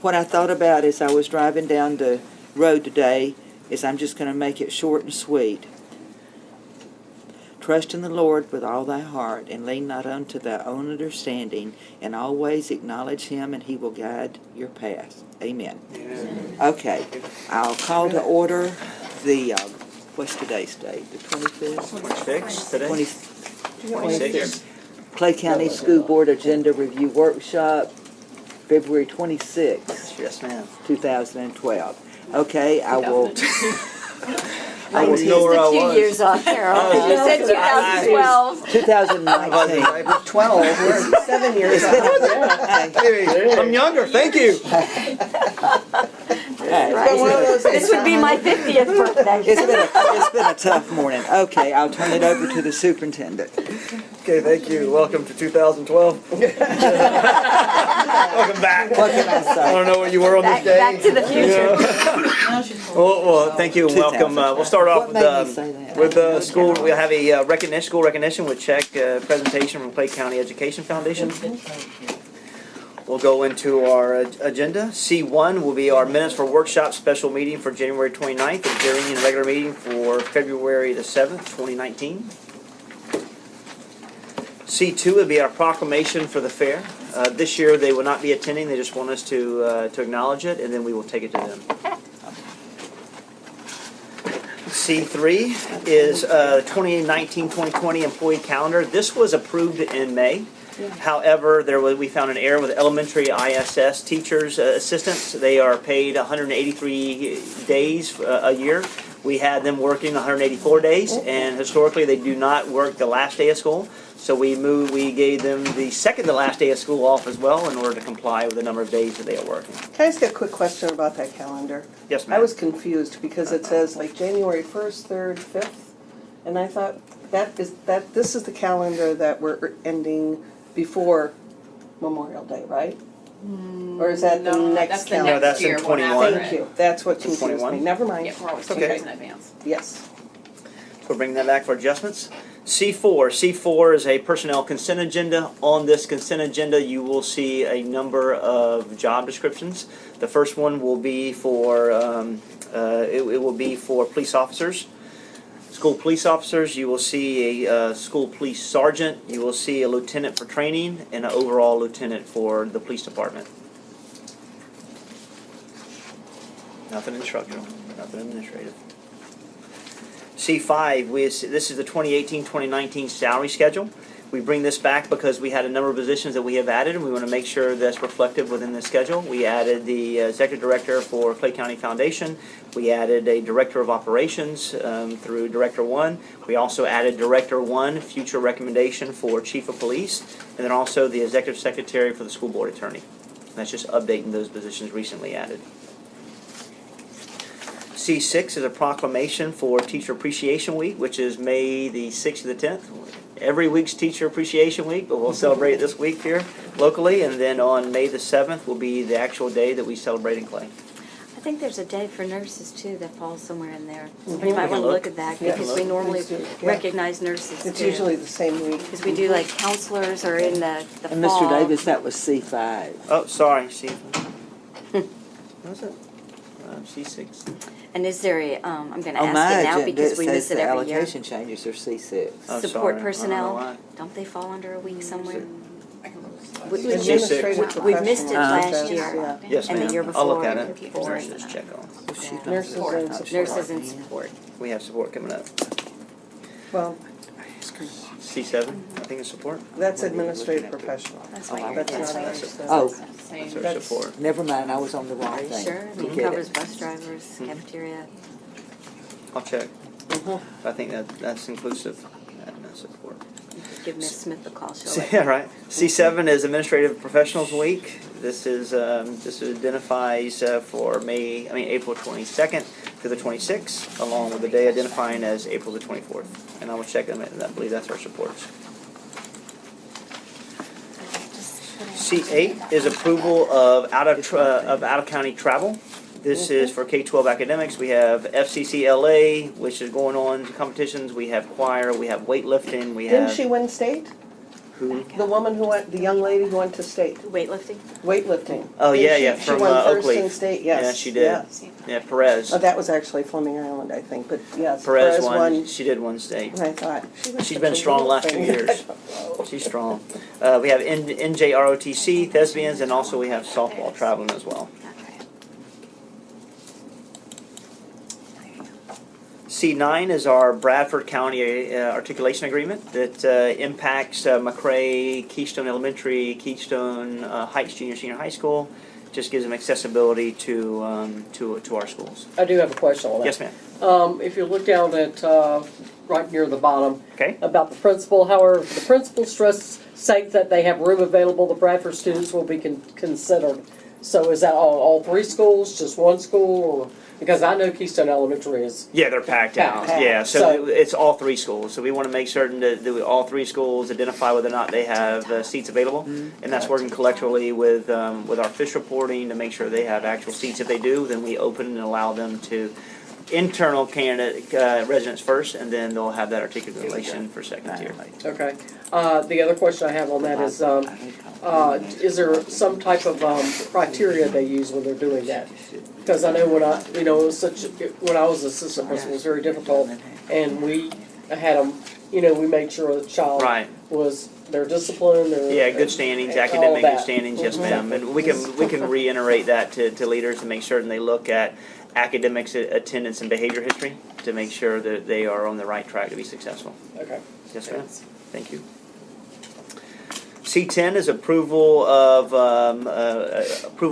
what I thought about as I was driving down the road today is I'm just going to make it short and sweet. Trust in the Lord with all thy heart, and lean not unto thy own understanding, and always acknowledge him, and he will guide your path. Amen. Amen. Okay, I'll call to order the, what's today's date? The 25th? 26 today? 26. Clay County School Board Agenda Review Workshop, February 26th, Yes, ma'am. 2012. Okay, I will. I will didn't know where I A few was. years off, Carol. Oh. You said 2012. 2019. 12, we're 7 years old. Hey, I'm younger, thank you. This would be my 50th birthday. It's been a tough morning. Okay, I'll turn it over to the superintendent. Okay, thank you. Welcome to 2012. Welcome back. What can I I say? don't know where you were on this day. Back to the future. Well, thank you and welcome. We'll start off What made me say that? with school. We'll have a school recognition with check presentation from Clay County Education Foundation. We'll go into our agenda. C1 will be our minutes for workshop special meeting for January 29th and hearing and regular meeting for February the 7th, 2019. C2 would be our proclamation for the fair. This year they will not be attending. They just want us to acknowledge it, and then we will take it to them. C3 is 2019-2020 employee calendar. This was approved in May. However, we found an error with elementary ISS teachers, assistants. They are paid 183 days a year. We had them working 184 days, and historically they do not work the last day of school. So we gave them the second to last day of school off as well in order to comply with the number of days that they are working. Can I ask a quick question about that calendar? Yes, ma'am. I was confused because it says like January 1st, 3rd, 5th, and I thought this is the calendar that we're ending before Memorial Day, right? Or is that the next that's the calendar? No, that's next year, in one 21. Thank you, that's what confused 21? me, never mind. Yeah, we're always 2 Okay. years in advance. Yes. So we'll bring that back for adjustments. C4 is a personnel consent agenda. On this consent agenda, you will see a number of job descriptions. The first one will be for it will be for police officers. School police officers, you will see a school police sergeant, you will see a lieutenant for training, and an overall lieutenant for the police department. Nothing instructional, nothing administrative. C5, this is the 2018-2019 salary schedule. We bring this back because we had a number of positions that we have added, and we want to make sure that's reflective within the schedule. We added the executive director for Clay County Foundation. We added a director of operations through Director 1. We also added Director 1, future recommendation for chief of police, and then also the executive secretary for the school board attorney. And that's just updating those positions recently added. C6 is a proclamation for Teacher Appreciation Week, which is May the 6th to the 10th. Every week's Teacher Appreciation Week, but we'll celebrate it this week here locally, and then on May the 7th will be the actual day that we celebrate in Clay. I think there's a day for nurses too that falls somewhere in there. You might want to look at that Yeah. because we normally Yeah. recognize nurses It's too. usually the same week. Because we do like counselors are in the And fall. Mr. Davis, that was C5. Oh, sorry, C. What was it? C6. And is there a, I'm going to On my ask it now agenda, because it we says miss it the every year. allocation changes are C6. Oh, Support sorry. I don't know personnel, why. don't they fall under a week somewhere? Administrative C6. We've missed it professionals, last year. yeah. Yes, And ma'am. the year I'll look before, at and it. before. Nurses check on. Nurses and support. Nurses and support. We have support coming up. Well, C7, I think is support. that's administrative professional. That's Oh, what I- you're, That's not that's ours. Oh, Same. That's our That's- support. never mind, I was on the wrong thing. Sure, it Forget covers it. bus drivers, cafeteria. I'll check. Mhm. I think that's inclusive. Support. Give Ms. Smith a call, she'll let Yeah, right. C7 is Administrative Professionals Week. This identifies for April 22nd to the 26th, along with the day identifying as April the 24th. And I will check them, and I believe that's our supports. C8 is approval of out of county travel. This is for K-12 academics. We have FCCLA, which is going on competitions. We have choir. We have weightlifting. We have. Didn't she win state? Who? The woman who went, the young lady who went to state, Weightlifting? weightlifting. Oh, yeah, She- yeah, She from won first Oakley. in state, yes. Yeah, she did. Yes. Yeah, Perez. Oh, that was actually Fleming Island, I think, but yes. Perez won. She did one state. And I thought, she was She's such been a strong the little last 2 thing. years. She's strong. We have NJROTC, Thespians, and also we have softball traveling as well. C9 is our Bradford County articulation agreement that impacts McRae, Keystone Elementary, Keystone Heights Junior Senior High School. Just gives them accessibility to our schools. I do have a question on that. Yes, ma'am. If you look down at, right near the bottom, Okay. about the principal, however, the principal states that they have room available, the Bradford students will be considered. So is that all three schools, just one school, or, because I know Keystone Elementary is, Yeah, they're packed out. Packed. Yeah, so So- it's all three schools. So we want to make certain that all three schools identify whether or not they have seats available, and that's working collectively with our fish reporting to make sure they have actual seats. If they do, then we open and allow them to internal candidate residents first, and then they'll have that articulation for second tier. okay. The other question I have on that is there some type of criteria they use when they're doing that? Because I know when I was assistant principal, it was very difficult, and we had them, we made sure the child Right. was, their discipline, their. Yeah, good standings, all of academic good that. standings, yes, Mhm. ma'am. And we can reiterate that to leaders to make certain they look at academics, attendance, and behavior history to make sure that they are on the right track to be successful. Okay. Yes, ma'am. Thank you. C10 is approval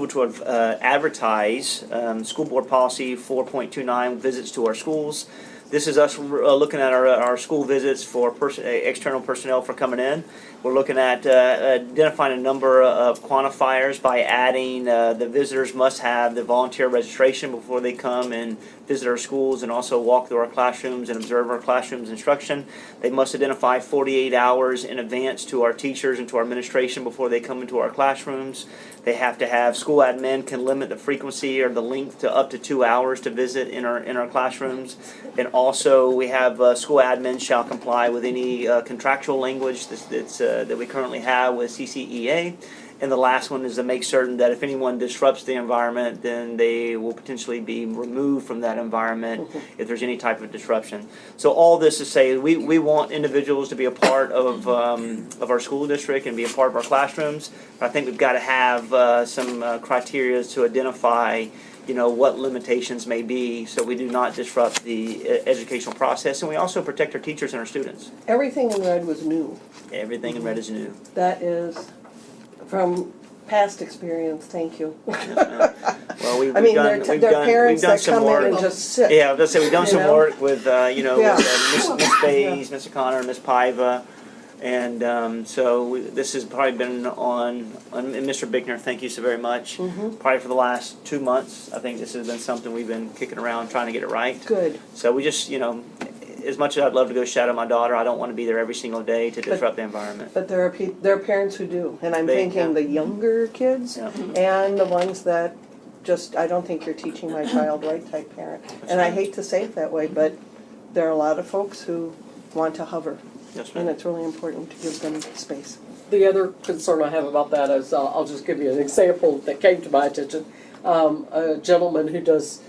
to advertise school board policy 4.29 visits to our schools. This is us looking at our school visits for external personnel for coming in. We're looking at identifying a number of quantifiers by adding the visitors must have the volunteer registration before they come and visit our schools and also walk through our classrooms and observe our classrooms instruction. They must identify 48 hours in advance to our teachers and to our administration before they come into our classrooms. They have to have school admin can limit the frequency or the length to up to 2 hours to visit in our classrooms. And also we have school admin shall comply with any contractual language that we currently have with CCEA. And the last one is to make certain that if anyone disrupts the environment, then they will potentially be removed from that environment if there's any type of disruption. So all this to say, we want individuals to be a part of our school district and be a part of our classrooms. But I think we've got to have some criteria to identify what limitations may be so we do not disrupt the educational process. And we also protect our teachers and our students. Everything in red was new. Everything in red is new. That is, from past experience, thank you. Well, we've I mean, done they're parents that some come work. in and just sit. Yeah, let's say we've done You some know? work with Yeah. with Miss Bays, Miss O'Connor, Miss Paiva, and so this has probably been on and Mr. Bickner. Thank you so very much. Mm-hmm. Probably for the last 2 months, I think this has been something we've been kicking around trying to get it right. Good. So we just as much as I'd love to go shadow my daughter, I don't want to be there every single day to disrupt the environment. But there are parents who do, and I'm They- thinking yeah. the younger kids Yeah. and the ones that just, I don't think you're teaching my child right type parent. And I hate to say it that way, but there are a lot of folks who want to hover, Yes, and ma'am. it's really important to give them space. The other concern I have about that is, I'll just give you an example that came to my attention. A gentleman who does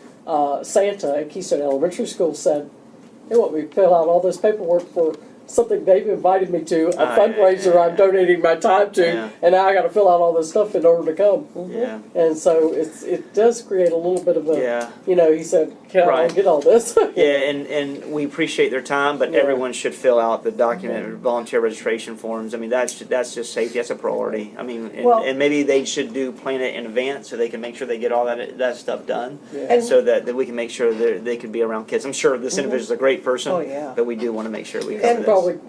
Santa at Keystone Elementary School said, they want me to fill out all this paperwork for something they've invited me to, a fundraiser I'm donating my time to, Yeah. and now I gotta fill out all this stuff in order to come. Yeah. And so it does create a little bit of a, Yeah. he said, can I Right. get all this? Yeah, and we appreciate their time, but Yeah. everyone should fill out the document volunteer registration forms. I mean, that's just safety. That's a priority. I mean, Well- and maybe they should plan it in advance so they can make sure they get all that stuff done, Yeah. so that we can make sure that they can be around kids. I'm sure this individual's a great person, Oh, yeah. but we do want to make sure we cover And this. Probably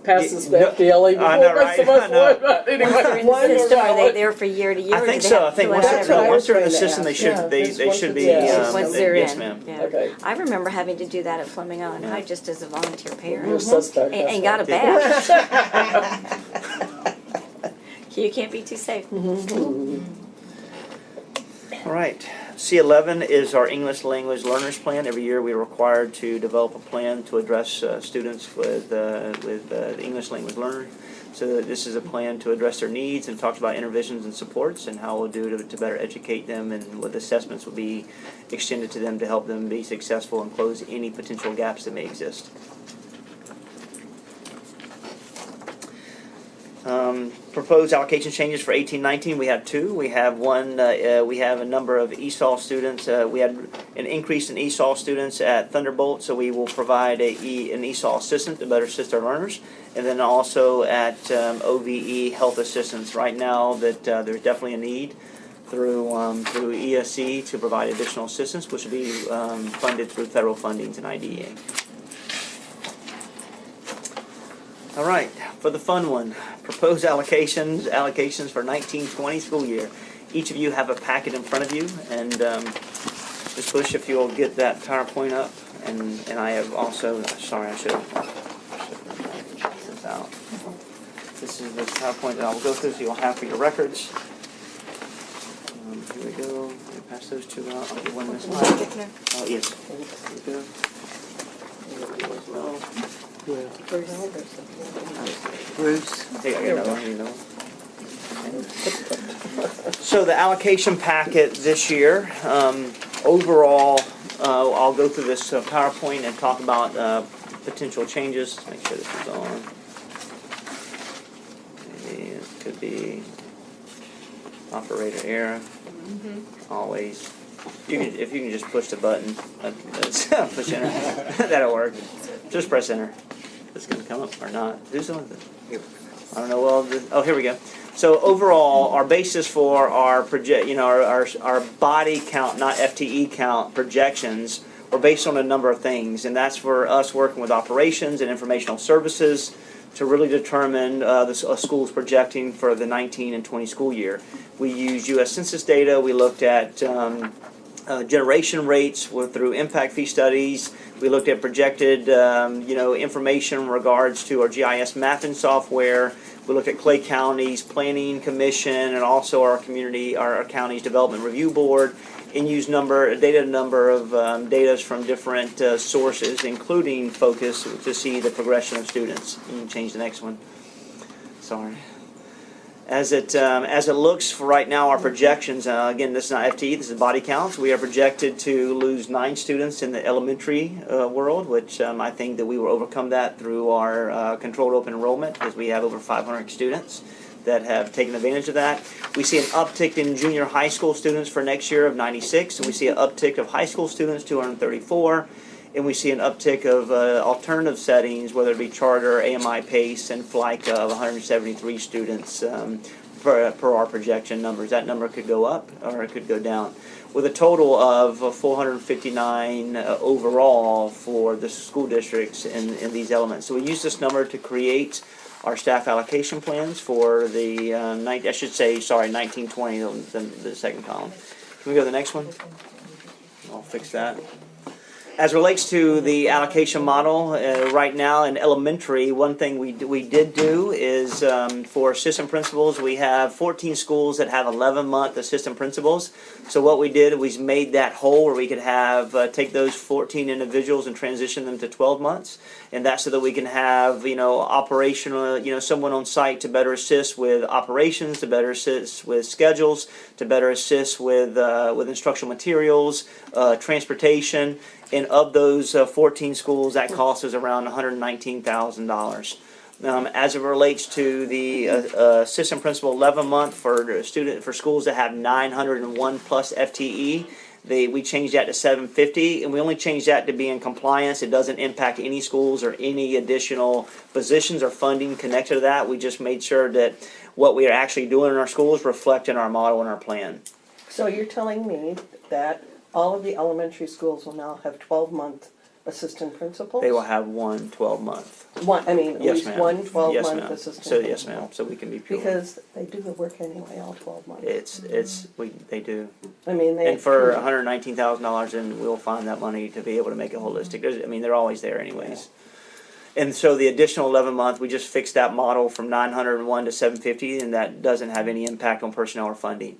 passes the Yeah, FDLE I before know, most of right? us I know. would, but anyway. Once they're in One the or system, are they no? there for year to year? I or think do they so. have I think to once fill That's out what I once was they're in the trying to system, they ask. should Yeah, they just once should it's- be. Yeah. Once they're yes, in. ma'am. Yeah. Okay. I remember having to do that at Fleming Island High just as a volunteer You're a parent. suspect. And that's got a right. badge. You can't be too safe. All right. C11 is our English language learners plan. Every year we are required to develop a plan to address students with the English language learner. So this is a plan to address their needs and talks about interventions and supports and how we'll do to better educate them and what assessments will be extended to them to help them be successful and close any potential gaps that may exist. Proposed allocation changes for 18-19. We have two. We have one. We have a number of ESOL students. We had an increase in ESOL students at Thunderbolt, so we will provide an ESOL assistant to better assist our learners, and then also at OVE health assistants. Right now, that there's definitely a need through ESC to provide additional assistance, which will be funded through federal fundings and IDEA. All right, for the fun one, proposed allocations for 19-20 school year. Each of you have a packet in front of you, and Ms. Bush, if you'll get that PowerPoint up, and I have also, sorry, I should have this out. This is the PowerPoint that I will go through, so you'll have for your records. Here we go. Let me pass those two out. I'll do one this time. Oh, yes. Here we go. As well. Bruce. Hey, I got another one, you know. So the allocation packet this year, overall, I'll go through this PowerPoint and talk about potential changes. Make sure this is on. Maybe it could be operator error. Always. If you can just push the button, push enter. That'll work. Just press enter. It's going to come up or not. Do something. I don't know. Well, here we go. So overall, our basis for our our body count, not FTE count projections, were based on a number of things, and that's for us working with operations and informational services to really determine a school's projecting for the 19 and 20 school year. We used U.S. Census data. We looked at generation rates through impact fee studies. We looked at projected, information in regards to our GIS mapping software. We looked at Clay County's Planning Commission and also our county's Development Review Board, and used a number of data from different sources, including Focus, to see the progression of students. You can change the next one. Sorry. As it looks for right now, our projections, again, this is not FTE, this is body counts. We are projected to lose 9 students in the elementary world, which I think that we will overcome that through our controlled open enrollment, because we have over 500 students that have taken advantage of that. We see an uptick in junior high school students for next year of 96, and we see an uptick of high school students, 234. And we see an uptick of alternative settings, whether it be charter, AMI PACE, and FLICA of 173 students per our projection numbers. That number could go up or it could go down, with a total of 459 overall for the school districts in these elements. So we use this number to create our staff allocation plans for the 19-20, the second column. Can we go to the next one? I'll fix that. As relates to the allocation model, right now in elementary, one thing we did do is for assistant principals, we have 14 schools that have 11-month assistant principals. So what we did was made that whole where we could have take those 14 individuals and transition them to 12 months, and that's so that we can have operational someone on site to better assist with operations, to better assist with schedules, to better assist with instructional materials, transportation. And of those 14 schools, that cost is around $119,000. As it relates to the assistant principal 11-month for schools that have 901 plus FTE, we changed that to 750, and we only changed that to be in compliance. It doesn't impact any schools or any additional positions or funding connected to that. We just made sure that what we are actually doing in our schools reflect in our model and our plan. So you're telling me that all of the elementary schools will now have 12-month assistant principals? They will have one 12-month. At Yes, least ma'am. one Yes, 12-month ma'am. assistant So yes, principal. ma'am. So we can be pure. Because they do the work anyway, all 12 months. They do. I mean, they. And for $119,000, then we'll find that money to be able to make it holistic. They're always there anyways. And so the additional 11-month, we just fixed that model from 901 to 750, and that doesn't have any impact on personnel or funding.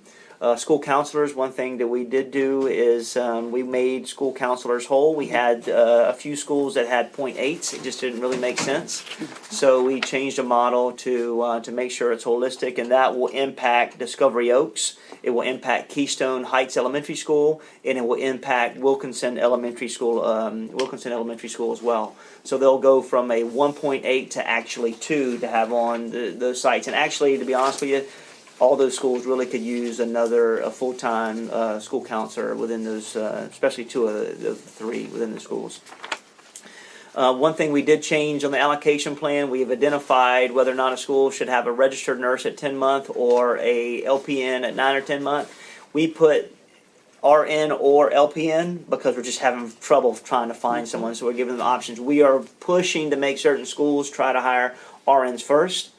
School counselors, one thing that we did do is we made school counselors whole. We had a few schools that had .8s. It just didn't really make sense. So we changed the model to make sure it's holistic, and that will impact Discovery Oaks. It will impact Keystone Heights Elementary School, and it will impact Wilkinson Elementary School as well. So they'll go from a 1.8 to actually 2 to have on those sites. And actually, to be honest with you, all those schools really could use a full-time school counselor within those, especially 2 of the 3 within the schools. One thing we did change on the allocation plan, we have identified whether or not a school should have a registered nurse at 10 month or a LPN at 9 or 10 month. We put RN or LPN because we're just having trouble trying to find someone, so we're giving them options. We are pushing to make certain schools try to hire RNs first.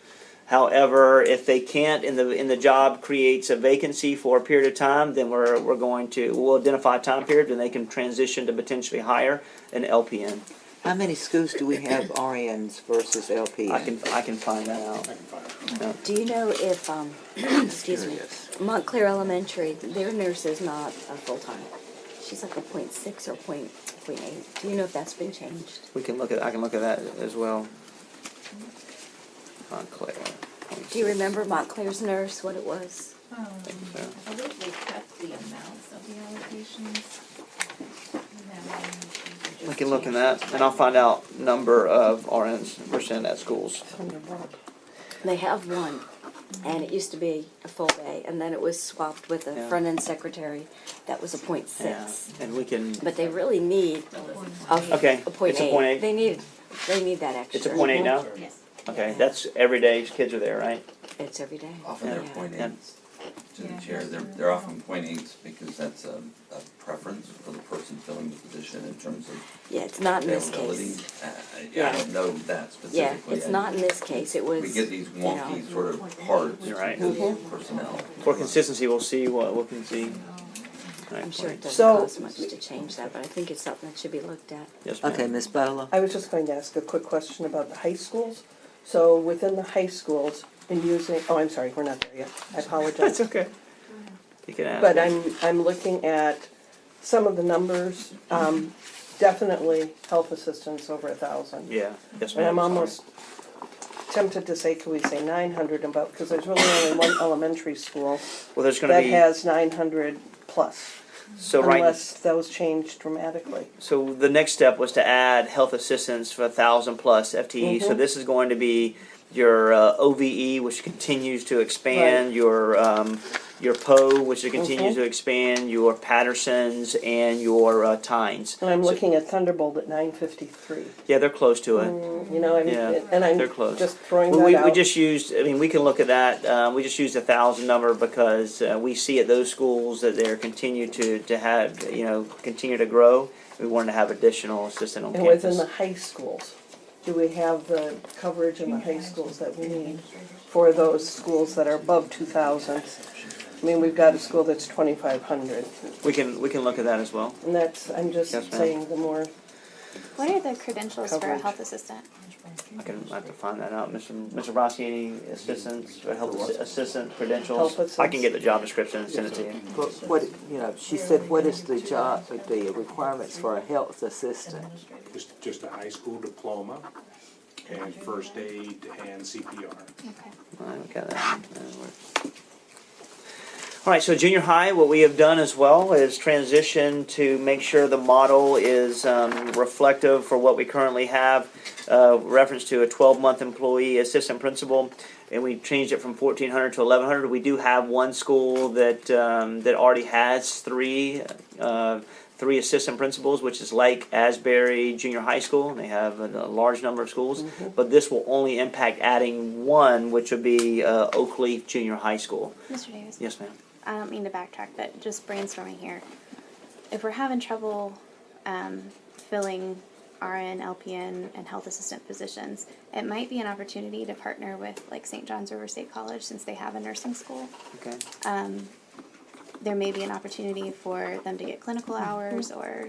However, if they can't, and the job creates a vacancy for a period of time, then we'll identify a time period, and they can transition to potentially hire an LPN. How many schools do we have RNs versus LPN? I can find that out. Do you know if, excuse me, Montclair Elementary, their nurse is not a full-time. She's like a .6 or .8. Do you know if that's been changed? I can look at that as well. Montclair. Do you remember Montclair's nurse, what it was? I believe they cut the amounts of the allocations. We can look in that, and I'll find out number of RNs percent at schools. They have one, and it used to be a full day, and then it was swapped with a Yeah. front-end secretary that was a .6. Yeah, and we can. But they really need Okay, a .8. it's a .8. They need that extra. It's a .8 now. Yes. Okay, that's every day kids are there, right? It's every day. Often they're Yeah. point Yeah. eights to the chair. They're often point eights because that's a preference for the person filling the position in terms of Yeah, it's not in this availability. case. I Yeah. don't know that Yeah, specifically. it's not in this case. It was. We get these you know, wonky sort of parts You're right. because of personnel. For consistency, we'll see what we can see. I'm sure it doesn't So- cost much to change that, but I think it's something that should be looked at. Yes, ma'am. Okay, Ms. Bola. I was just going to ask a quick question about the high schools. So within the high schools, in using, oh, I'm sorry, we're not there yet. I apologize. That's okay. You can ask. But I'm looking at some of the numbers, definitely health assistants over 1,000. Yeah. Yes, And ma'am. I'm Sorry. almost tempted to say, can we say 900 and about, because there's really only one elementary school Well, there's going to that be has 900 plus, so right. unless those change dramatically. So the next step was to add health assistants for 1,000 plus FTE. So this is going to be your OVE, which continues to expand, your PO, which continues to expand, your Pattersons, and your Tynes. And I'm looking at Thunderbolt at 953. Yeah, they're close to it. You know, Yeah, and I'm they're close. just throwing Well, that we out. just used, I mean, we can look at that, we just used 1,000 number because we see at those schools that they're continue to have, continue to grow. We wanted to have additional assistant on And campus. within the high schools, do we have the coverage in the high schools that we need for those schools that are above 2,000? I mean, we've got a school that's 2,500, We can look at that as well. and that's, I'm just Yes, ma'am. saying the more, What are the credentials for a Coverage. health assistant? I have to find that out. Mr. Rossi, any assistants, or health assistant credentials? Health I assistants. can get the job description and send it to you. What, she said, what is the requirements for a health assistant? Just a high school diploma and first aid and CPR. Okay. All right, we got that. That works. All right, so junior high, what we have done as well is transition to make sure the model is reflective for what we currently have. Reference to a 12-month employee assistant principal, and we changed it from 1,400 to 1,100. We do have one school that already has three assistant principals, which is Lake Asbury Junior High School. They have a large number of schools, but this will only impact adding one, which would be Oakleaf Junior High School. Mr. Davis? Yes, ma'am. I don't mean to backtrack, but just brainstorming here. If we're having trouble filling RN, LPN, and health assistant positions, it might be an opportunity to partner with like St. John's River State College since they have a nursing school. Okay. There may be an opportunity for them to get clinical hours or,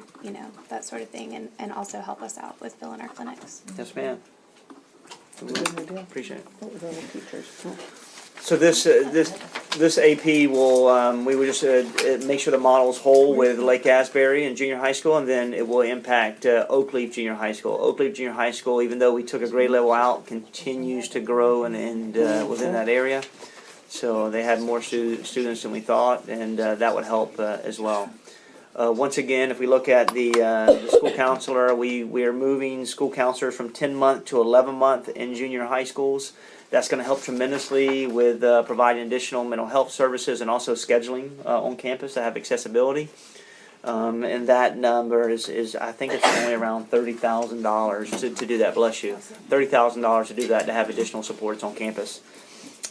that sort of thing, and also help us out with filling our clinics. Yes, ma'am. good idea. Appreciate it. What was on the teachers? So this This AP will, we would just make sure the model's whole with Lake Asbury and junior high school, and then it will impact Oak Leaf Junior High School. Oak Leaf Junior High School, even though we took a grade level out, continues to grow and within that area. So they had more students than we thought, and that would help as well. Once again, if we look at the school counselor, we are moving school counselors from 10-month to 11-month in junior high schools. That's going to help tremendously with providing additional mental health services and also scheduling on campus to have accessibility. And that number is I think it's only around $30,000 to do that. Bless you, $30,000 to do that, to have additional supports on campus.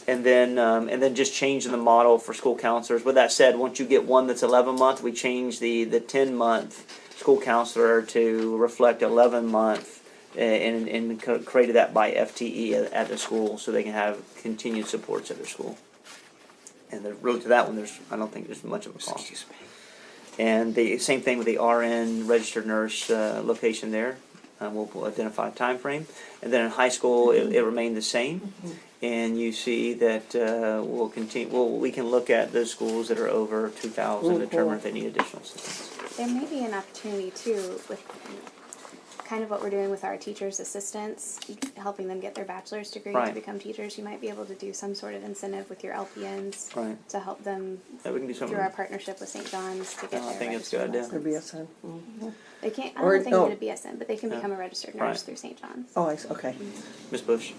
And then just changing the model for school counselors. With that said, once you get one that's 11-month, we change the 10-month school counselor to reflect 11-month, and created that by FTE at the school, so they can have continued supports at their school. And the road to that one, I don't think there's much of a cost. And the same thing with the RN registered nurse location there. We'll identify a time frame. And then in high school, it remained the same. And you see that we'll continue. We can look at those schools that are over 2,000, determine if they need additional assistance. There may be an opportunity too with kind of what we're doing with our teachers' assistants, helping them get their bachelor's degree Right. to become teachers. You might be able to do some sort of incentive with your LPNs Right. to help them Yeah, we can do something. through our partnership with St. John's to get I their think it's a good registered idea. license. Or BSN. They can't. I Or- don't think oh. they get a BSN, but they can become a registered nurse Right. through St. John's. Oh, okay. Ms. Bush.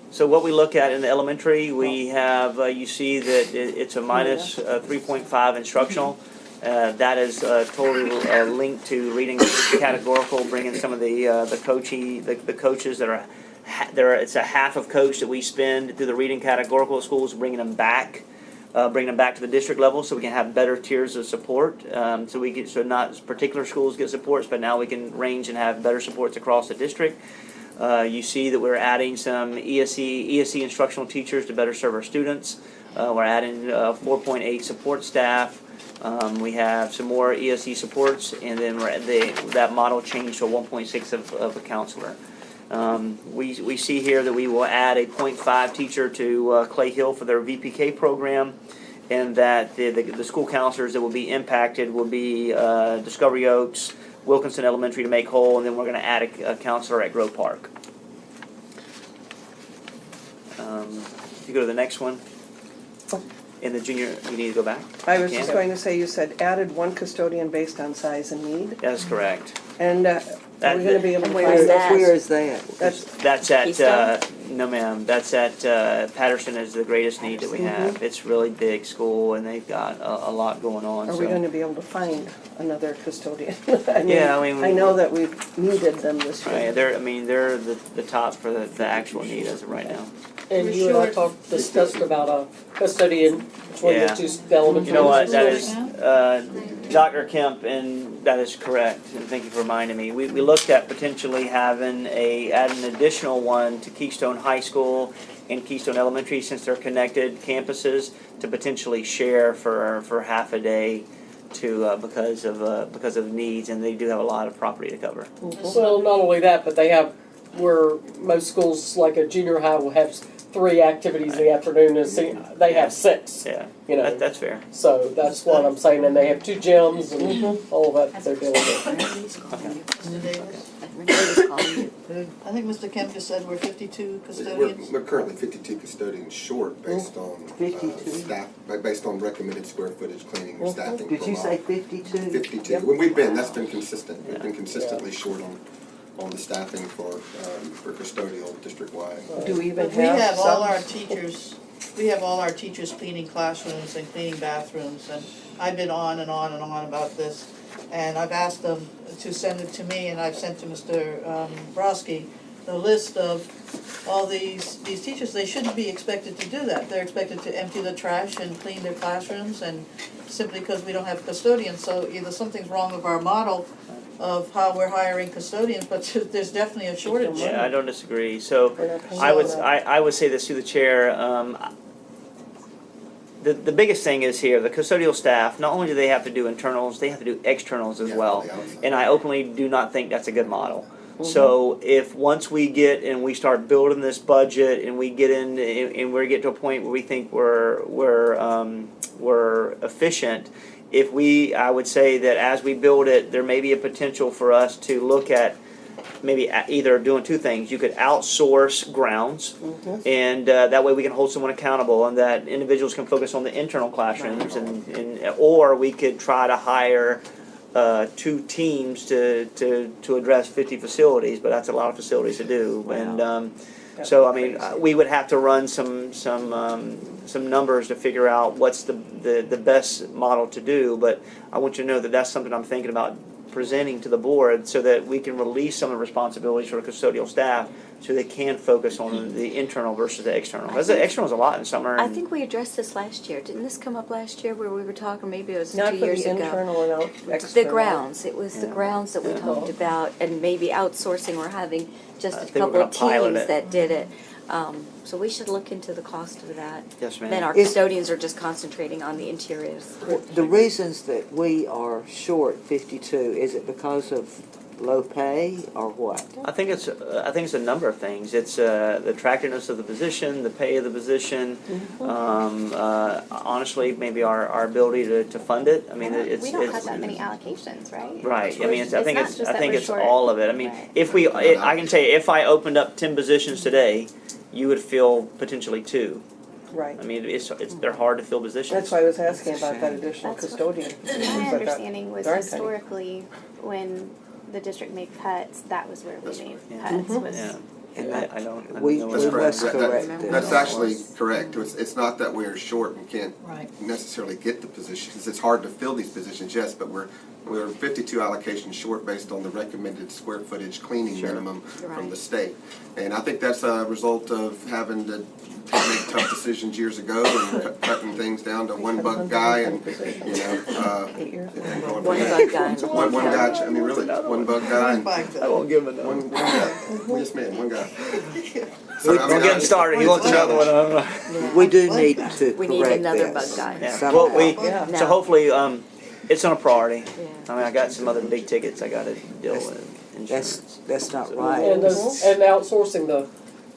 So what we look at in the elementary, we have, you see that it's a minus 3.5 instructional. That is totally linked to reading categorical, bringing some of the coaches that are it's a half of coach that we spend through the reading categorical schools, bringing them back to the district level, so we can have better tiers of support. So not particular schools get supports, but now we can range and have better supports across the district. You see that we're adding some ESE instructional teachers to better serve our students. We're adding 4.8 support staff. We have some more ESE supports, and then that model changed to a 1.6 of a counselor. We see here that we will add a 0.5 teacher to Clay Hill for their VPK program, and that the school counselors that will be impacted will be Discovery Oaks, Wilkinson Elementary to make whole, and then we're going to add a counselor at Grove Park. If you go to the next one, in the junior, you need to go back. I was You just can. going to say, you said added one custodian based on size and need, That's correct. and are we gonna be able to And find? where is that? Where is that? That's at, Keystone? no ma'am, that's at Patterson is the greatest need that we have. It's really big school, and they've got a lot going on. Are so. we gonna be able to find another custodian? Yeah, I mean, I know that we've needed them this Right, year. they're the top for the actual need as of right now. And you and I discussed about a custodian between Yeah. the elementary. You know what, that schools. is, Dr. Kemp, and that is correct, and thank you for reminding me. We looked at potentially add an additional one to Keystone High School and Keystone Elementary, since they're connected campuses, to potentially share for half a day to, because of needs, and they do have a lot of property to cover. Well, not only that, but they have, where most schools, like a junior high, will have 3 activities in the afternoon, and they have 6. Yeah, You know. that's fair. So that's what I'm saying, and they have 2 gyms and all of that they're dealing with. Mr. Davis? I think Mr. Kemp just said we're 52 custodians. We're currently 52 custodians short based on 52. staff, based on recommended square footage cleaning and staffing. Did per you mile. say 52? 52. When that's been consistent. We've been consistently short on the staffing for custodial district-wide. Do we even But we have all some? our teachers, we have all our teachers cleaning classrooms and cleaning bathrooms, and I've been on and on and on about this. And I've asked them to send it to me, and I've sent to Mr. Broski the list of all these teachers. They shouldn't be expected to do that. They're expected to empty the trash and clean their classrooms, and simply because we don't have custodians. So either something's wrong with our model of how we're hiring custodians, but there's definitely a shortage. Yeah, I don't disagree. So We're not paying I would for that. I would say this through the chair. The biggest thing is here, the custodial staff, not only do they have to do internals, they have to do externals as Yeah, well. on the outside. And I openly do not think that's a good model. So if once we get and we start building this budget and we get in and we get to a point where we think we're efficient, I would say that as we build it, there may be a potential for us to look at maybe either doing two things. You could outsource grounds, and that way we can hold someone accountable, and that individuals can focus on the internal classrooms, or we could try to hire 2 teams to address 50 facilities, but that's a lot of facilities to do. And so, I mean, we would have to run some numbers to figure out what's the best model to do. But I want you to know that that's something I'm thinking about presenting to the board, so that we can release some of the responsibilities for the custodial staff, so they can focus on the internal versus the external. Because the external is a lot in summer. I think we addressed this last year. Didn't this come up last year where we were talking, maybe it was Not 2 for years the ago? internal and out, The external. grounds, it was the grounds that we talked about, and maybe outsourcing or having just I a think we're couple of gonna pilot teams it. that did it. So we should look into the cost of that. Yes, ma'am. Then our custodians are just concentrating on the interiors. The reasons that we are short 52, is it because of low pay or what? I think it's a number of things. It's the attractiveness of the position, the pay of the position. Honestly, maybe our ability to fund it. I mean, We don't have that many allocations, right? right. I mean, I think not it's just that we're short. all of it. I mean, Right. if I can tell you, if I opened up 10 positions today, you would fill potentially 2. Right. I mean, they're hard to fill positions. That's why I was asking about that additional That's custodian. My Because I thought understanding was there aren't any. historically, when the district made cuts, that was where we made Yeah. cuts, was Yeah. And I don't we know. That's we correct. must correct That- it. That's actually correct. It's not that we're short and can't Right. necessarily get the positions. It's hard to fill these positions, yes, but we're 52 allocations short based on the recommended square footage cleaning minimum from the state. And I think that's a result of having to make tough decisions years ago and cutting things down to one bug guy and, and going One from bug guy. one guy, I mean, really, one bug guy and Back I won't give him another. one guy. Yes, ma'am, one guy. We're getting started. He wants another one. We do need to We need correct another this. bug guy. Yeah. Somehow. Well, Yeah. so hopefully, it's on a priority. Yeah. I mean, I got some other big tickets I got to deal with. Insurance. That's not And, right. and outsourcing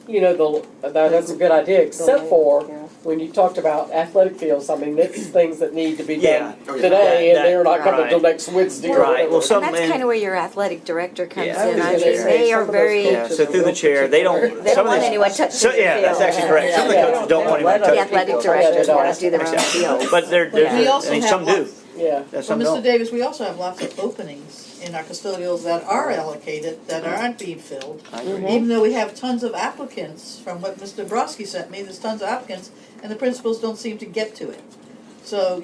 that's a good idea, except for when you talked about athletic fields. I mean, it's things that need to be Yeah. done Oh, yeah. today, and That- they're not coming right. till next Wednesday. or Right. whatever. Well, some- And that's and- kind of where your athletic director comes Yeah. in. I mean, Yeah. they are Some of those very, Yeah. So through the chair, they don't. they some don't of want these- anyone touching So their yeah, that's field. actually correct. Some of the Yeah. coaches don't want Let anyone The touching. athletic Yeah, directors yeah, want yeah. to do their own field. But We also I mean, have some do. lots- Yeah. Well, Some Mr. don't. Davis, we also have lots of openings in our custodials that are allocated, that aren't being filled. I agree. Even though we have tons of applicants, from what Mr. Brodsky sent me, there's tons of applicants, and the principals don't seem to get to it. So,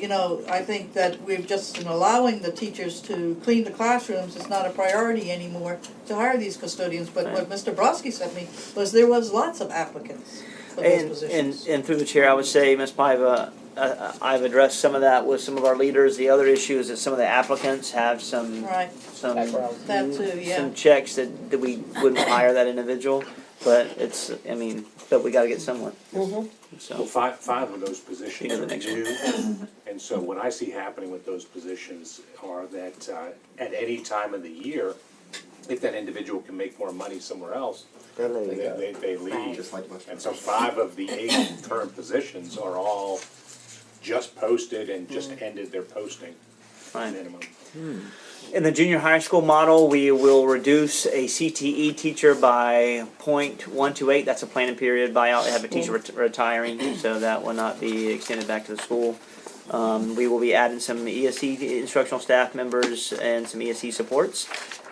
I think that we've just been allowing the teachers to clean the classrooms. It's not a priority anymore to hire these custodians, but what Mr. Brodsky sent me was there was lots of applicants for those positions. And through the chair, I would say, Ms. Paiva, I've addressed some of that with some of our leaders. The other issue is that some of the applicants have some Right, Background. that too, yeah. some checks that we wouldn't hire that individual. But but we got to get someone. Well, So five of those positions Yeah, the are next new, and so what I see happening with those positions are that at any time of the year, if that individual can make more money somewhere else, They leave. they leave. Just like most. And so 5 of the 8 current positions are all just posted and just ended their posting Right. minimum. in the junior high school model, we will reduce a CTE teacher by 0.128. That's a planning period buyout. We have a teacher retiring, so that will not be extended back to the school. We will be adding some ESC instructional staff members and some ESC supports.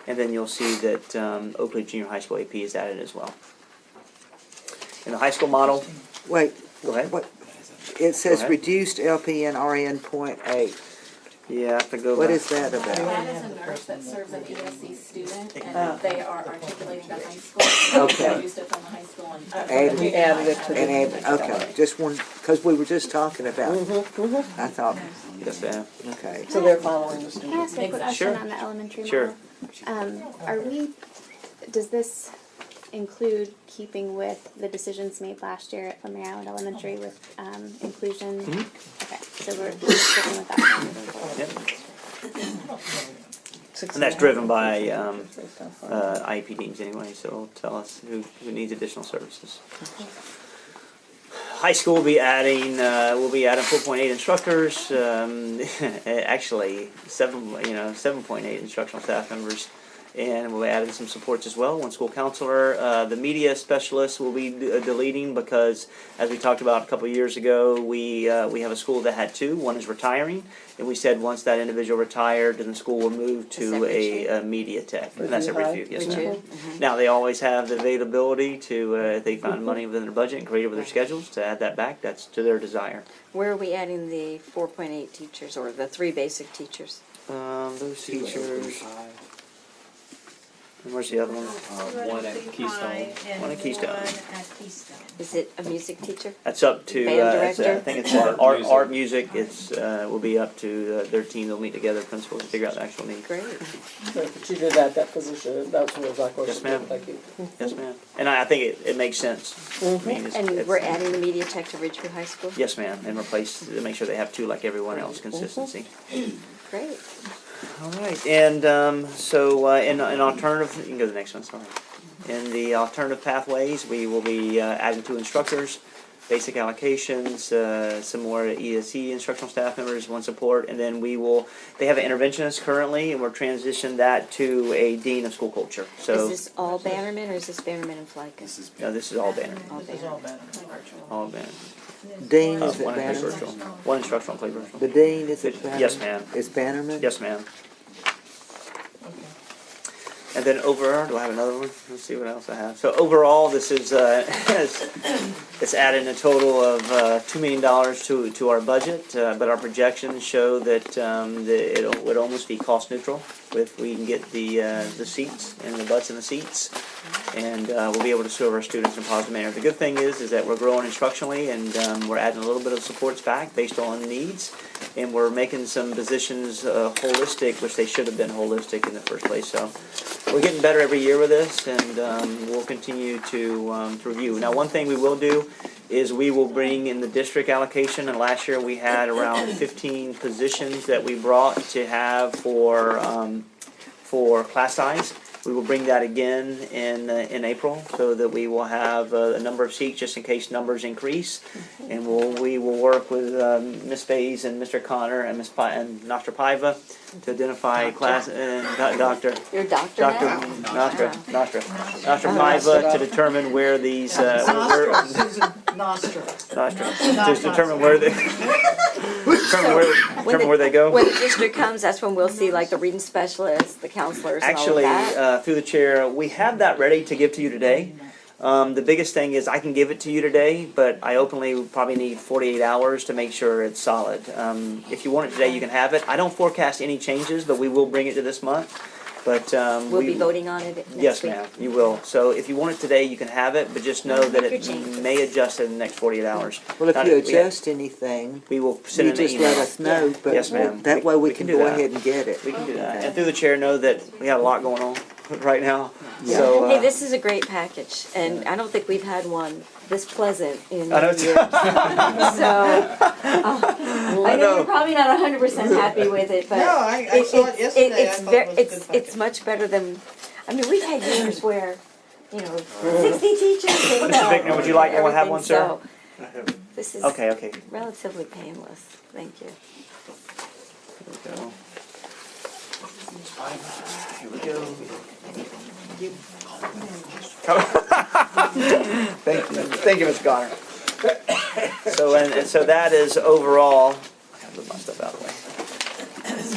And then you'll see that Oakley Junior High School AP is added as well. In the high school model, Wait, go ahead. what, it says ahead. reduced LPN RN .8. Yeah, I have to go What back. is that about? That is a nurse that serves an ESC student, and they are articulating the high school. Okay. They reduced it from the high school and. Added- We added it to the. And okay, just one, because we were just talking about it. I thought, Yes, ma'am. okay. So they're following the Can I student. ask a quick question Sure. on the elementary Sure. model? Does this include keeping with the decisions made last year at Plymouth Island Elementary with inclusion? Okay, so we're sticking with that moving forward. Yep. And that's driven by IEP deans anyway, so it'll tell us who needs additional services. High school will be adding 4.8 instructors, actually 7.8 instructional staff members, and we'll add in some supports as well. One school counselor, the media specialist will be deleting because, as we talked about a couple of years ago, we have a school that had two. One is retiring, and we said once that individual retired, then the school will move to a media tech, and that's at Ridgeview. Yes, ma'am. Now they always have the availability to, if they find money within their budget and creative with their schedules, to add that back. That's to their desire. Where are we adding the 4.8 teachers or the 3 basic teachers? Those teachers. And where's the other one? One at Keystone. One at Keystone. One at Keystone. Is it a music teacher? That's up to, Band I director? think it's art music. It's, will be up to their team. They'll meet together, principals, to figure out the actual needs. Great. But you did add that position, that was my question. Yes, ma'am. Thank you. Yes, ma'am. And I think it makes sense. I mean, it's- And it's- we're adding the media tech to Ridgeview High School? Yes, ma'am, and make sure they have two like everyone else, consistency. Great. All right, and in alternative, you can go to the next one, sorry. In the alternative pathways, we will be adding 2 instructors, basic allocations, some more ESE instructional staff members, 1 support, and then they have an interventionist currently, and we're transitioning that to a dean of school culture. So Is this all Bannerman or is this Bannerman and Fleica? no, this is all Bannerman. All This is all Bannerman. better. All Bannerman. Dean is at One in Bannerman? virtual. One instructional, play virtual. The dean is at Bannerman? Yes, ma'am. Is Bannerman? Yes, ma'am. Okay. And then overall, do I have another one? Let's see what else I have. So overall, this is it's adding a total of $2 million to our budget, but our projections show that it would almost be cost neutral if we can get the seats and the butts in the seats, and we'll be able to serve our students in a positive manner. The good thing is that we're growing instructionally, and we're adding a little bit of supports back based on needs, and we're making some positions holistic, which they should have been holistic in the first place. So we're getting better every year with this, and we'll continue to review. Now, one thing we will do is we will bring in the district allocation, and last year we had around 15 positions that we brought to have for class size. We will bring that again in April, so that we will have a number of seats just in case numbers increase, and we will work with Ms. Bays and Mr. Connor and Dr. Paiva to identify class Dr. You're a doctor now? Dr. Paiva to determine where these Nostra, Susan Nostra. to determine where they determine where they go. When the district comes, that's when we'll see like the reading specialists, the counselors, and all of Actually, that. through the chair, we have that ready to give to you today. The biggest thing is I can give it to you today, but I openly would probably need 48 hours to make sure it's solid. If you want it today, you can have it. I don't forecast any changes, but we will bring it to this month. But We'll be voting on it next week. Yes, ma'am, you will. So if you want it today, you can have it, but just know that it may adjust in the next 48 hours. Well, if Not- you we- adjust anything, We will send you an just email. let us know, but Yes, ma'am. that way we We can can do go that. ahead and get it. We can do that. And through the chair, know that we have a lot going on right now. Yeah. So, Hey, this is a great package, and I don't think we've had one this pleasant in I know. many years. So, I know you're probably not 100% happy with it, but No, I saw it yesterday. I it's thought it was a good it's package. much better than. I mean, we've had years where, 60 teachers. And, Mr. Bickner, would you like one? Have everything, one, sir? So this is Okay. relatively painless. Thank you. Here we go. Here we go. Thank you, Mr. Connor. So that is overall. I gotta move my stuff out of the way.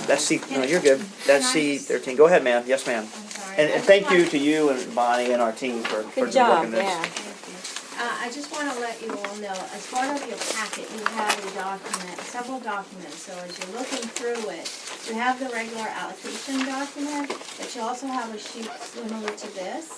That's C. No, you're good. That's C13. Go ahead, ma'am. Yes, ma'am. I'm sorry. And thank you to you and Bonnie and our team for Good job. working this. Yeah. I just want to let you all know, as part of your packet, you have a document, several documents. So as you're looking through it, you have the regular allocation document, but you also have a sheet similar to this.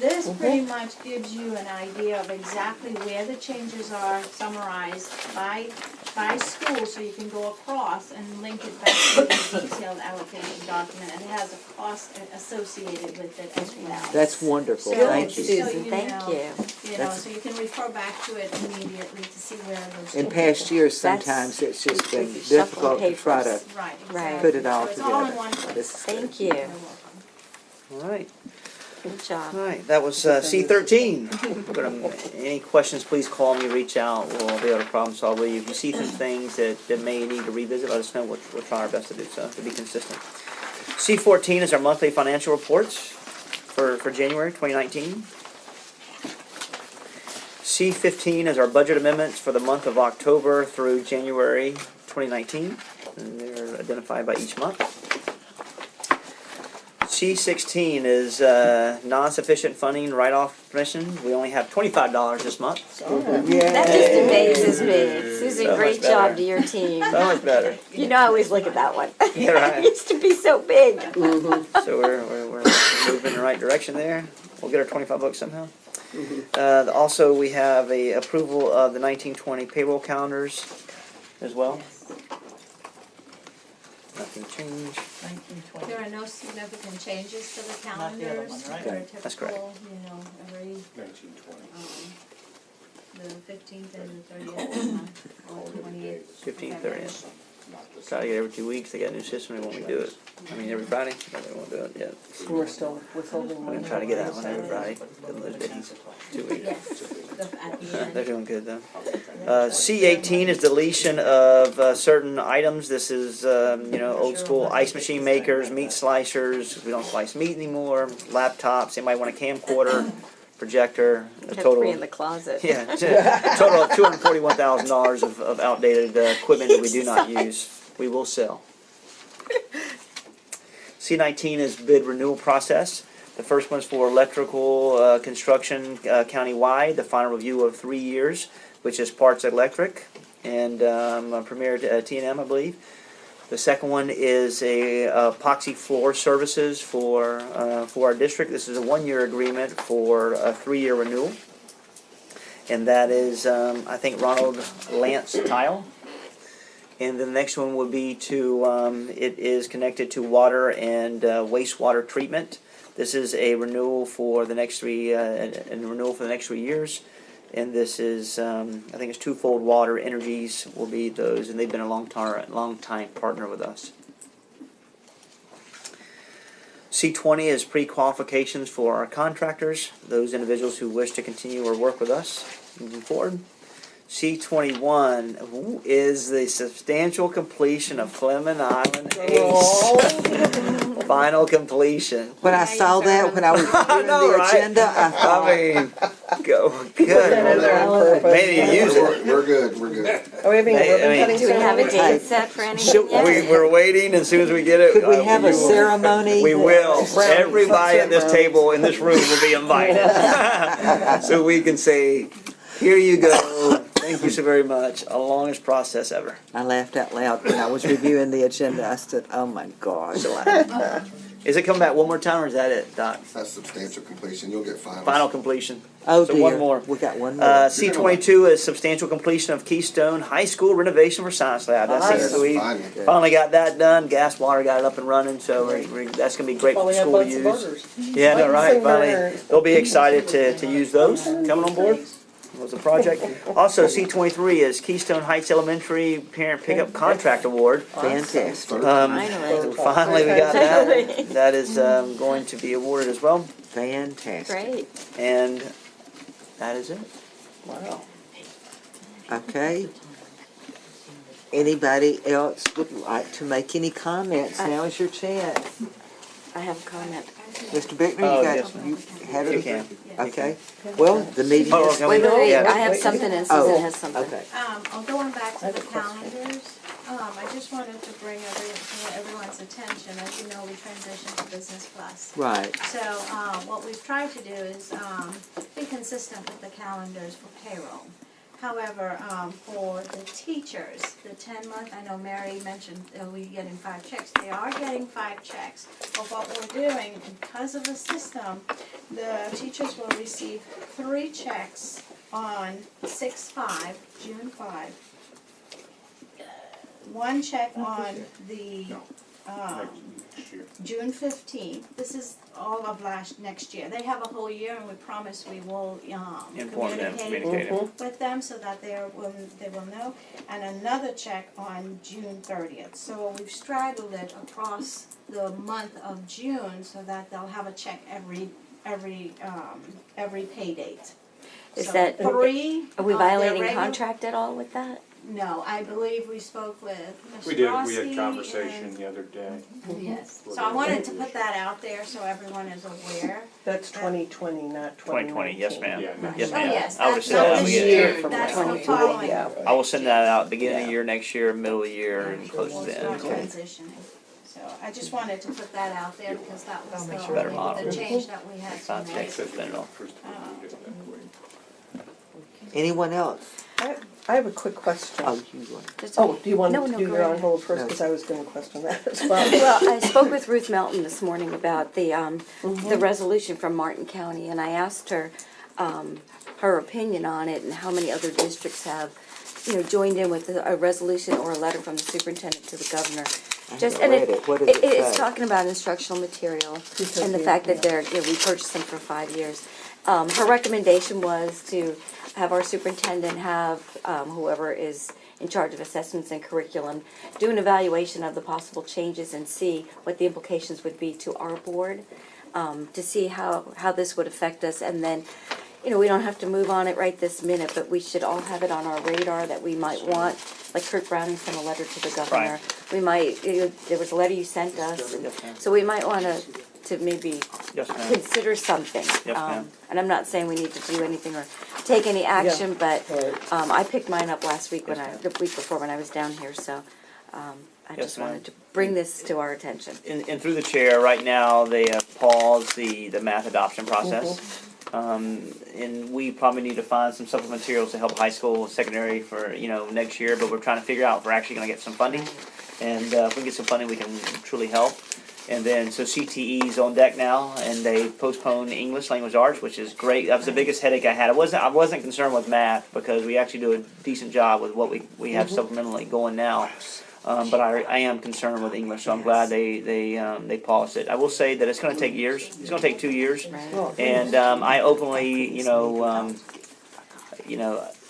This pretty much gives you an idea of exactly where the changes are summarized by by school, so you can go across and link it back to the detailed allocation document, and it has a cost associated with it as well. That's wonderful, So- thank you. so Susan, thank know, you. You know, That's- so you can refer back to it immediately to see where those. In past years, That's- sometimes it's just been we shuffle difficult to try to papers. Right, Right. exactly. put it all So it's all in together. one place. This is good. Thank you. You're welcome. All right. Good job. All right, that was C13. Any questions, please call me, reach out, we'll be able to problem solve with you. If you see some things that may need to revisit, let us know, we'll try our best to do so, to be consistent. C14 is our monthly financial reports for January 2019. C15 is our budget amendments for the month of October through January 2019, and they're identified by each month. C16 is non-sufficient funding write-off permission. We only have $25 this month. That just amazes me. Susan, So great much better. job to your team. So much better. You know, I always look at that one. Yeah, right. It used to be so big. So we're moving in the right direction there. We'll get our $25 somehow. Also, we have a approval of the 1920 payroll calendars as well. Nothing changed. 1920. There are no significant changes to the Not the other calendars. one, right? They're That's correct. typical, you know, every, 1920. the 15th and the 30th of the month, or 28th. 15th, Okay. 30th. Try to get every 2 weeks. They got a new system. They want me to do it. I mean, every Friday. But they won't do it yet. We're still withholding I'm money. gonna try to get that one every Friday. Give them those days. 2 weeks. Yes, at the end. They're doing good though. C18 is deletion of certain items. This is, old school ice machine makers, meat slicers. We don't slice meat anymore. Laptops. Anybody want a camcorder, projector? A Have total. three in the closet. Yeah, a total of $241,000 of outdated equipment that we do not use. We will sell. C19 is bid renewal process. The first one's for electrical construction countywide, the final review of 3 years, which is Parts Electric and Premier T&M, I believe. The second one is a epoxy floor services for our district. This is a 1-year agreement for a 3-year renewal. And that is, I think, Ronald Lance Tile. And the next one would be it is connected to water and wastewater treatment. This is a renewal for the next 3 years. And this is, I think it's Twofold Water Energies will be those, and they've been a long time partner with us. C20 is pre-qualifications for our contractors, those individuals who wish to continue or work with us moving forward. C21 is the substantial completion of Clement Island Ace. Final completion. When I saw that, when I was reviewing know, the right? agenda, I thought, I mean, go That good. in there on purpose. Maybe use it. We're good, we're good. Are we having a Hey, I ribbon mean- cutting Do we have a ceremony? date set for anything yet? We're waiting. As soon as we get it, could we have a you will- ceremony? We will. Brownies. Everybody at this Brownies. table in this room will be invited. So we can say, here you go. Thank you so very much. A longest process ever. I laughed out loud when I was reviewing the agenda. I said, oh my gosh. Is it coming back one more time or is that it, Doc? That's substantial completion. You'll get finals. Final completion. Oh So dear. one more. We got one more. C22 is substantial completion of Keystone High School renovation for Science Lab. That's Nice. it. We Finally. finally got that done. Gas, water got it up and running. So that's going to be great for Well, we the have school to lots of use. burgers. Yeah, no, right. Buns and Finally, burgers. they'll be excited to use those. Coming on board was a project. Also, C23 is Keystone Heights Elementary Parent Pickup Contract Award. Fantastic. Finally. Finally, we got that. That is going to be awarded as well. Fantastic. Great. And that is it. Wow. Okay. Anybody else would like to make any comments? Now is your chance. I have a comment. Mr. Bickner, Oh, you got, yes, ma'am. you had it? You can. Okay. Well, the meeting Oh, is. okay. Wait, Yeah. I have something and Oh, Susan has something. Okay. Going back to have the a question. calendars, I just wanted to bring everyone's attention, as you know, we transitioned to Business Plus. Right. So, what we've tried to do is, be consistent with the calendars for payroll. However, for the teachers, the 10-month, I know Mary mentioned we getting 5 checks. They are getting 5 checks. But what we're doing, because of the system, the teachers will receive 3 checks on 6/5, June 5. one check on the, Next year. June 15th. This is all of next year. They have a whole year, and we promise we will Inform them, communicate communicate it. with them so that they will know. And another check on June 30th. So we've straddled it across the month of June so that they'll have a check every pay date. Is So that, three? are we of their violating regular- contract at all with that? No, I believe we spoke with Mr. We did, we Rossi had conversation and- the other day. Yes, so I wanted to put that out there so everyone is aware. That's 2020, not 2020, 2019. yes, ma'am. Yeah, no. Yes, Oh, ma'am. yes, I would that's send not that out this beginning- year, from that's the 2020, following. yeah. I will send that out beginning of Yeah. the year, next year, middle of the year, and close We'll it start then. transitioning. So I just wanted to put that out there because that was Better model. the change that we had to Not make. Texas, but no. Anyone else? I have a quick question. Oh, you want? Just- Oh, do you want No, to no, do go your on ahead. hold first, No. because I was gonna question that as well. Well, I spoke with Ruth Melton this morning about the resolution from Martin County, and I asked her, her opinion on it and how many other districts have, joined in with a resolution or a letter from the superintendent to the governor. Just, and read it. What does it it's say? talking about instructional material Because and the we- fact that we purchased them for 5 years. Her recommendation was to have our superintendent have, whoever is in charge of assessments and curriculum, do an evaluation of the possible changes and see what the implications would be to our board, to see how this would affect us. And then, we don't have to move on it right this minute, but we should all have it on our radar that we might want, like Kurt Browning sent a letter to the governor. Right. We might, there was a letter you sent us, and Yes, ma'am. so we might want to maybe Yes, ma'am. consider something. Yes, ma'am. And I'm not saying we need to do anything or take any action, but Right. I picked mine up last week Yes, ma'am. the week before when I was down here, so I Yes, just ma'am. wanted to bring this to our attention. And through the chair, right now, they have paused the math adoption process. And we probably need to find some supplemental materials to help high school, secondary for, next year, but we're trying to figure out if we're actually gonna get some funding. And if we get some funding, we can truly help. And then, so CTE's on deck now, and they postponed English Language Arts, which is great. That was the biggest headache I had. I wasn't concerned with math, because we actually do a decent job with what we have supplementally going now. But I am concerned with English, so I'm glad they paused it. I will say that it's gonna take years. It's gonna take 2 years. Right. And I openly,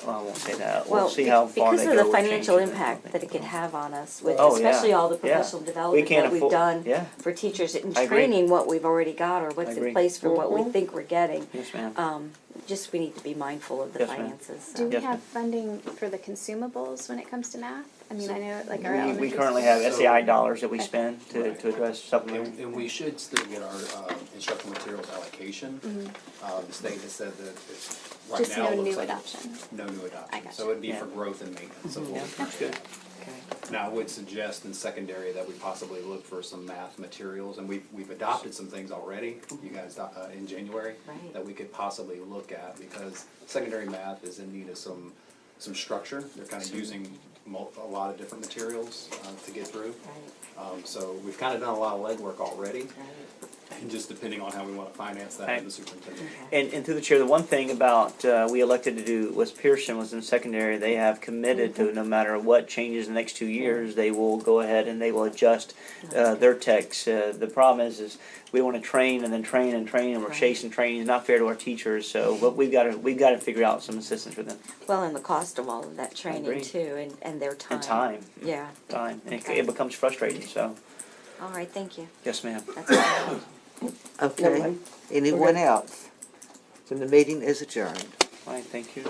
well, I won't say that. We'll see how far they go. Because of the with financial changing it. impact that it can have on us, with Oh, yeah. especially all the Yeah. professional We development can't that we've afford- done yeah. for teachers and I agree. training what we've already got or I what's agree. in place for what we think we're getting. Yes, ma'am. Just we need to be mindful of the Yes, ma'am. finances. Do we Yes, have funding for the consumables when it comes to math? I mean, I know like our We elementary. currently have SEI dollars that we spend to address supplemental. And we should still get our instructional materials allocation. The state has said that it's, right Just now, no it looks new like adoption. no new I adoption. gotcha. So it'd be Yeah. for growth and maintenance of what Yeah, we that's currently good. have. Now, I would suggest in secondary that we possibly look for some math materials, and we've adopted some things already, you guys, in January, Right. that we could possibly look at, because secondary math is in need of some structure. They're kind of using a lot of different materials to get through. Right, So we've kind of done a lot of legwork already, right. and just depending on how we want to finance that in the superintendent. And through the chair, the one thing about we elected to do was Pearson was in secondary. They have committed to no matter what changes in the next 2 years, they will go ahead and they will adjust their techs. The problem is we want to train and then train and train, and we're Right. chasing training. It's not fair to our teachers. So, but we've got to figure out some assistance for them Well, and the cost of all of that training agree. too, and their time. and time. Yeah. Time, and Okay. it becomes frustrating. So, All right, thank you. yes, ma'am. That's all I have. Never Okay. mind. Anyone else? Then the meeting is adjourned. All right, thank you.